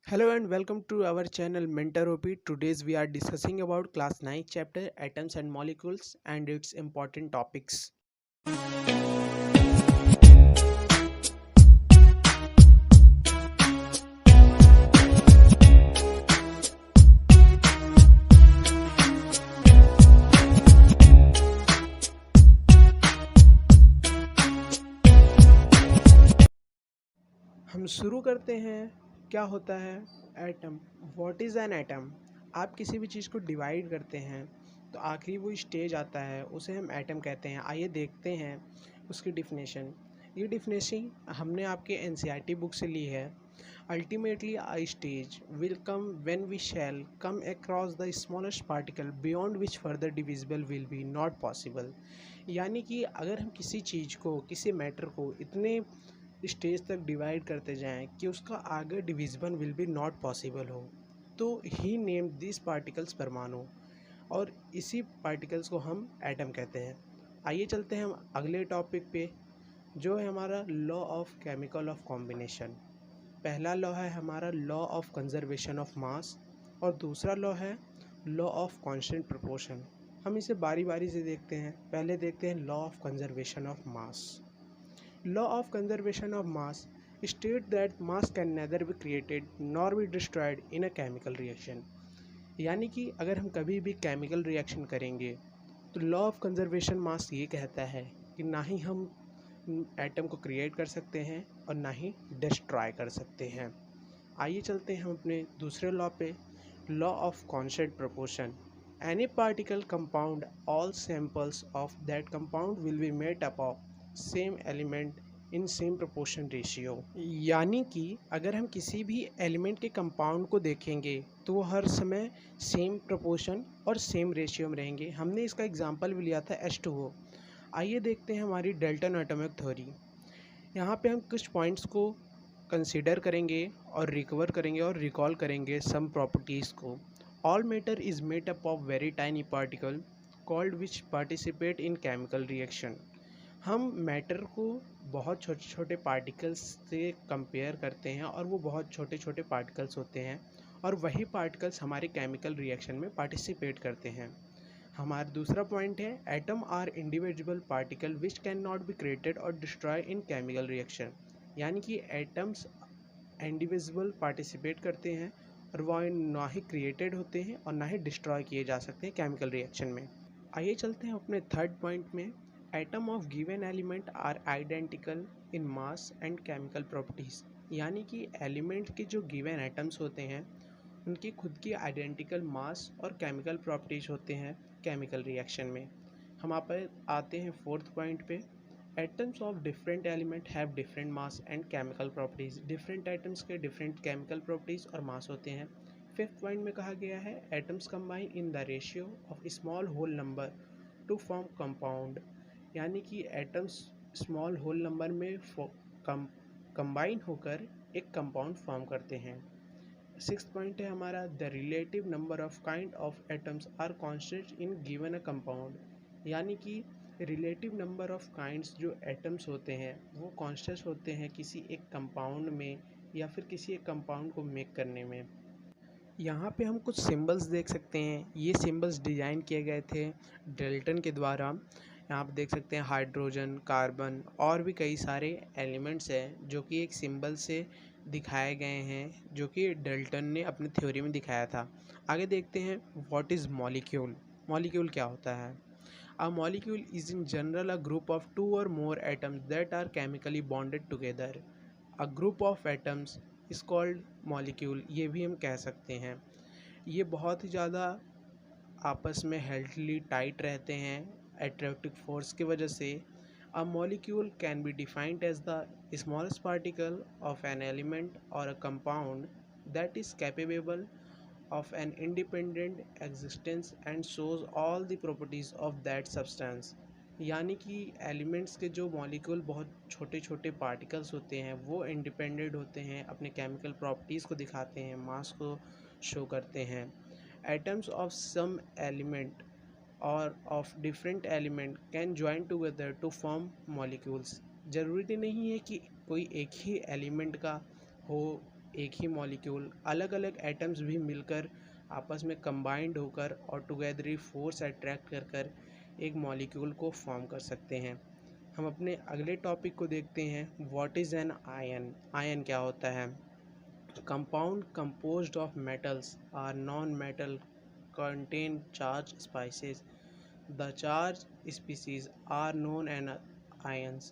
Hello and welcome to our channel Mentor OP. Today's we are discussing about class 9 chapter atoms and molecules and its important topics. हम शुरू करते हैं। क्या होता है atom? What is an atom? आप किसी भी चीज़ को डिवाइड करते हैं तो आखिरी वो स्टेज आता है, उसे हम एटम कहते हैं। आइए देखते हैं उसकी डिफिनेशन। ये डिफिनेशन हमने आपके एनसीईआरटी बुक से ली है। Ultimately a stage will come when we shall come across the smallest particle beyond which further divisible will be not possible। यानी कि अगर हम किसी चीज़ को, किसी मैटर को इतने स्टेज तक डिवाइड करते जाएं कि उसका आगे divisible will be not possible हो, तो ही नेम दिस पार्टिकल्स परमाणु, और इसी पार्टिकल्स को हम एटम कहते हैं। आइए चलते हैं हम अगले टॉपिक पे, जो है हमारा law of chemical of combination. पहला लॉ है हमारा law of conservation of mass और दूसरा लॉ है लॉ ऑफ कांस्टेंट प्रोपोर्शन। हम इसे बारी बारी से देखते हैं। पहले देखते हैं law of conservation of mass. Law of conservation of mass state that mass can neither be created nor be destroyed in a chemical reaction। यानी कि अगर हम कभी भी केमिकल रिएक्शन करेंगे तो लॉ ऑफ कंजर्वेशन मास ये कहता है कि ना ही हम एटम को क्रिएट कर सकते हैं और ना ही डिस्ट्रॉय कर सकते हैं। आइए चलते हैं हम अपने दूसरे लॉ पे, law of constant proportion. Any particle compound all samples of that compound will be made up of same element in same proportion ratio. यानी कि अगर हम किसी भी एलिमेंट के कंपाउंड को देखेंगे तो वो हर समय सेम प्रोपोर्शन और सेम रेशियो में रहेंगे। हमने इसका एग्जांपल भी लिया था H2O। आइए देखते हैं हमारी डाल्टन एटॉमिक थ्योरी। यहाँ पे हम कुछ पॉइंट्स को कंसीडर करेंगे और रिकवर करेंगे और रिकॉल करेंगे सम प्रॉपर्टीज़ को। All matter is made up of very tiny particle called which participate in chemical reaction. हम मैटर को बहुत छोटे छोटे पार्टिकल्स से कंपेयर करते हैं और वो बहुत छोटे छोटे पार्टिकल्स होते हैं और वही पार्टिकल्स हमारे केमिकल रिएक्शन में पार्टिसिपेट करते हैं। हमारा दूसरा पॉइंट है atom are individual particle which can not be created और डिस्ट्रॉय इन केमिकल रिएक्शन। यानी कि एटम्स इंडिविजुअल पार्टिसिपेट करते हैं और वह ना ही क्रिएटेड होते हैं और ना ही डिस्ट्रॉय किए जा सकते हैं केमिकल रिएक्शन में। आइए चलते हैं अपने थर्ड पॉइंट में। Atom of given element are identical in mass and chemical properties. यानी कि एलिमेंट के जो गिवन एटम्स होते हैं उनकी खुद की आइडेंटिकल मास और केमिकल प्रॉपर्टीज होते हैं केमिकल रिएक्शन में। हम आप आते हैं फोर्थ पॉइंट पे। Atoms of different element have different mass and chemical properties. Different atoms के डिफरेंट केमिकल प्रॉपर्टीज और मास होते हैं। फिफ्थ पॉइंट में कहा गया है atoms combine in the ratio of small whole number to form compound. यानी कि एटम्स स्मॉल होल नंबर में कंबाइन होकर एक कंपाउंड फॉर्म करते हैं। सिक्स पॉइंट है हमारा the relative number of kind of atoms are constant in given a compound. यानी कि रिलेटिव नंबर ऑफ काइंड्स जो एटम्स होते हैं वो कांस्टेंट होते हैं किसी एक कंपाउंड में या फिर किसी एक कंपाउंड को मेक करने में। यहाँ पे हम कुछ सिंबल्स देख सकते हैं। ये सिंबल्स डिज़ाइन किए गए थे डाल्टन के द्वारा। यहाँ पे देख सकते हैं हाइड्रोजन, कार्बन और भी कई सारे एलिमेंट्स हैं जो कि एक सिंबल से दिखाए गए हैं, जो कि डाल्टन ने अपने थ्योरी में दिखाया था। आगे देखते हैं व्हाट इज़ मॉलिक्यूल। मॉलिक्यूल क्या होता है? A molecule is in general a group of two or more atoms that are chemically bonded together. A group of atoms is called molecule. ये भी हम कह सकते हैं। ये बहुत ही ज़्यादा आपस में हेल्थली टाइट रहते हैं एट्रैक्टिव फोर्स की वजह से। A molecule can be defined as the smallest particle of an element or a compound that is capable of an independent existence and shows all the properties of that substance। यानी कि elements के जो molecule बहुत छोटे छोटे particles होते हैं वो इंडिपेंडेंट होते हैं, अपने केमिकल प्रॉपर्टीज़ को दिखाते हैं, मास को शो करते हैं। एटम्स ऑफ सम एलिमेंट और of different element can join together to form molecules. ज़रूरी नहीं है कि कोई एक ही एलिमेंट का हो एक ही मॉलिक्यूल अलग अलग एटम्स भी मिलकर आपस में कंबाइंड होकर और टुगेदरली फोर्स अट्रैक्ट कर कर एक मॉलिक्यूल को फॉर्म कर सकते हैं। हम अपने अगले टॉपिक को देखते हैं, what is an ion. Ion क्या होता है? Compound composed of metals or non metal contain charged species. The charged species are known as ions.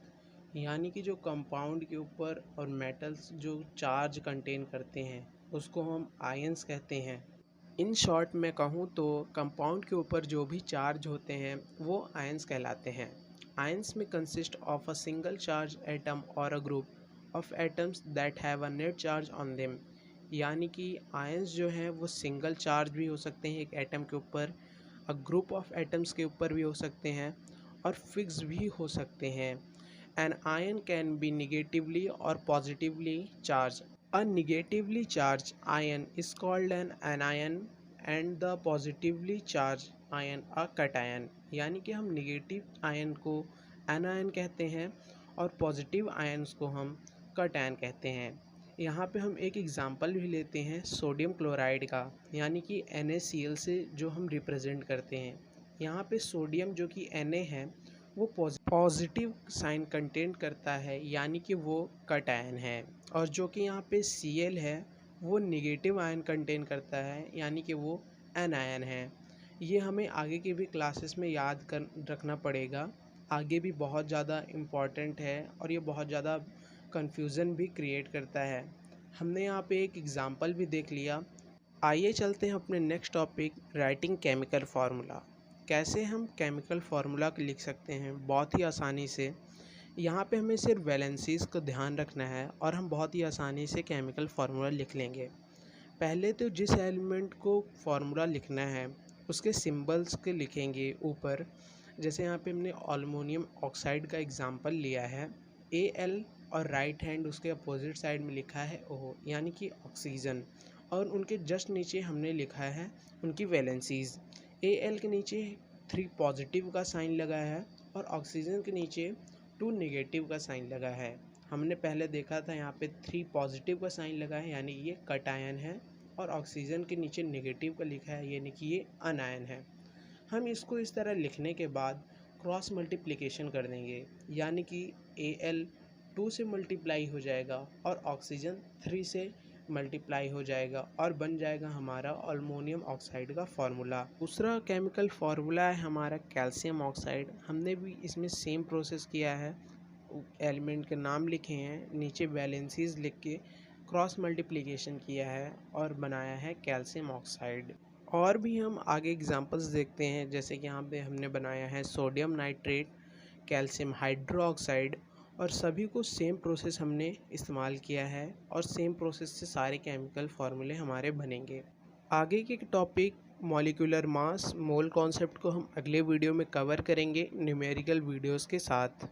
यानी कि जो कंपाउंड के ऊपर और मेटल्स जो चार्ज कंटेन करते हैं उसको हम आयंस कहते हैं। इन शॉर्ट में कहूँ तो कंपाउंड के ऊपर जो भी चार्ज होते हैं वो आयंस कहलाते हैं। Ions may consist of a single charge atom or a group of atoms that have a net charge on them. यानी कि आयंस जो हैं वो सिंगल चार्ज भी हो सकते हैं एक एटम के ऊपर, अ ग्रुप ऑफ एटम्स के ऊपर भी हो सकते हैं और फिक्स भी हो सकते हैं। An ion can be negatively or positively charge. A negatively charge ion is called an anion and the positively charge ion a cation. यानी कि हम निगेटिव आयन को एनायन कहते हैं और पॉजिटिव आयन्स को हम कैटायन कहते हैं। यहाँ पे हम एक एग्ज़ाम्पल भी लेते हैं सोडियम क्लोराइड का, यानी कि NaCl से जो हम रिप्रेजेंट करते हैं। यहाँ पे सोडियम जो कि Na है वो पॉजिटिव साइन कंटेंट करता है, यानी कि वो कैटायन है, और जो कि यहाँ पे Cl है वो निगेटिव आयन कंटेन करता है, यानी कि वो एनायन है। ये हमें आगे की भी क्लासेस में याद कर रखना पड़ेगा, आगे भी बहुत ज़्यादा इम्पॉर्टेंट है और ये बहुत ज़्यादा कन्फ्यूज़न भी क्रिएट करता है। हमने यहाँ पे एक एग्ज़ाम्पल भी देख लिया। आइए चलते हैं अपने next topic, writing chemical formula. कैसे हम केमिकल फार्मूला लिख सकते हैं बहुत ही आसानी से। यहाँ पे हमें सिर्फ वैलेंसीज़ को ध्यान रखना है और हम बहुत ही आसानी से केमिकल फार्मूला लिख लेंगे। पहले तो जिस एलिमेंट को फार्मूला लिखना है उसके सिंबल्स के लिखेंगे ऊपर। जैसे यहाँ पे हमने अल्युमिनियम ऑक्साइड का एग्ज़ाम्पल लिया है, Al, और राइट हैंड उसके अपोजिट साइड में लिखा है O, यानी कि ऑक्सीजन, और उनके जस्ट नीचे हमने लिखा है उनकी वैलेंसीज़। Al के नीचे 3 पॉजिटिव का साइन लगा है और ऑक्सीजन के नीचे 2 नेगेटिव का साइन लगा है। हमने पहले देखा था यहाँ पे 3 पॉजिटिव का साइन लगा है, यानी ये कैटायन है, और ऑक्सीजन के नीचे नेगेटिव का लिखा है, यानी कि ये अनायन है। हम इसको इस तरह लिखने के बाद क्रॉस मल्टीप्लिकेशन कर देंगे, यानी कि Al 2 से मल्टीप्लाई हो जाएगा और ऑक्सीजन 3 से मल्टीप्लाई हो जाएगा और बन जाएगा हमारा अल्युमिनियम ऑक्साइड का फार्मूला। दूसरा केमिकल फार्मूला है हमारा कैल्शियम ऑक्साइड। हमने भी इसमें सेम प्रोसेस किया है, एलिमेंट के नाम लिखे हैं, नीचे वैलेंसीज लिख के क्रॉस मल्टीप्लिकेशन किया है और बनाया है कैल्शियम ऑक्साइड। और भी हम आगे एग्जांपल्स देखते हैं, जैसे कि यहाँ पे हमने बनाया है सोडियम नाइट्रेट, कैल्शियम हाइड्रोक्साइड, और सभी को सेम प्रोसेस हमने इस्तेमाल किया है और सेम प्रोसेस से सारे केमिकल फार्मूले हमारे बनेंगे। आगे के topic molecular mass mole concept को हम अगले वीडियो में कवर करेंगे न्यूमेरिकल वीडियोस के साथ।